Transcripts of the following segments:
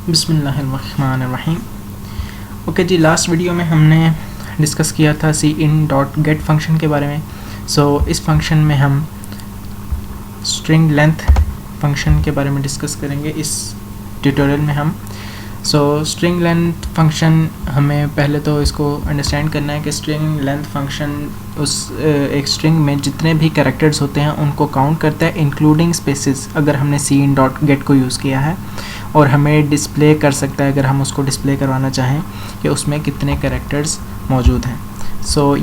बिस्मिल्लाहिर्रहमानिर्रहीम। ओके जी, last video में हमने डिस्कस किया था cin.get फंक्शन के बारे में। इस फंक्शन में हम स्ट्रिंग लेंथ फंक्शन के बारे में डिस्कस करेंगे इस ट्यूटोरियल में हम। स्ट्रिंग लेंथ फंक्शन, हमें पहले तो इसको अंडरस्टैंड करना है कि स्ट्रिंग लेंथ फंक्शन उस एक स्ट्रिंग में जितने भी कैरेक्टर्स होते हैं उनको काउंट करता है, इंक्लूडिंग स्पेसेस, अगर हमने cin.get को यूज़ किया है, और हमें डिस्प्ले कर सकता है अगर हम उसको डिस्प्ले करवाना चाहें कि उसमें कितने कैरेक्टर्स मौजूद हैं।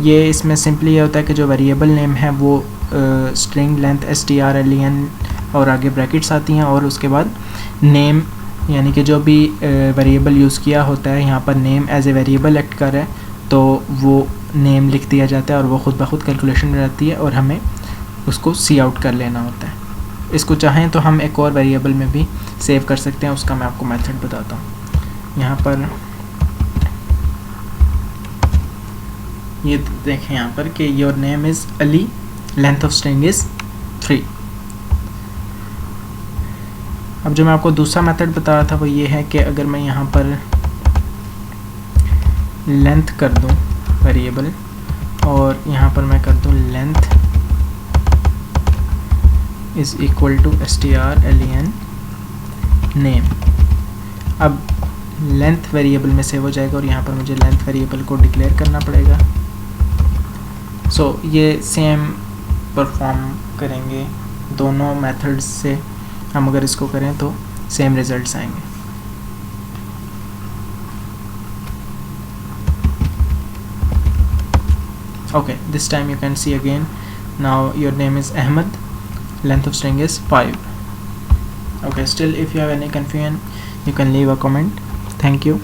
ये इसमें सिंपली ये होता है कि जो वेरिएबल नेम है वो स्ट्रिंग लेंथ strlen और आगे ब्रैकेट्स आती हैं, और उसके बाद नेम, यानी कि जो भी वेरिएबल यूज़ किया होता है, यहाँ पर name as a variable act कर रहा है तो वो नेम लिख दिया जाता है और वो खुद ब खुद कैलकुलेशन में रहती है और हमें उसको सी आउट कर लेना होता है। इसको चाहें तो हम एक और वेरिएबल में भी सेव कर सकते हैं, उसका मैं आपको मेथड बताता हूँ। यहाँ पर ये देखें यहाँ पर कि your name is Ali, length of string is 3। अब जो मैं आपको दूसरा मेथड बता रहा था वो ये है कि अगर मैं यहाँ पर लेंथ कर दूँ वेरिएबल, और यहाँ पर मैं कर दूँ length is equal to strlen name. अब लेंथ वेरिएबल में सेव हो जाएगा और यहाँ पर मुझे लेंथ वेरिएबल को डिक्लेयर करना पड़ेगा। ये सेम परफॉर्म करेंगे दोनों मेथड्स से। हम अगर इसको करें तो सेम रिजल्ट्स आएंगे। Okay, this time you can see again. Now your name is Ahmed, length of string is 5. Okay, still if you have any confusion you can leave a comment. Thank you.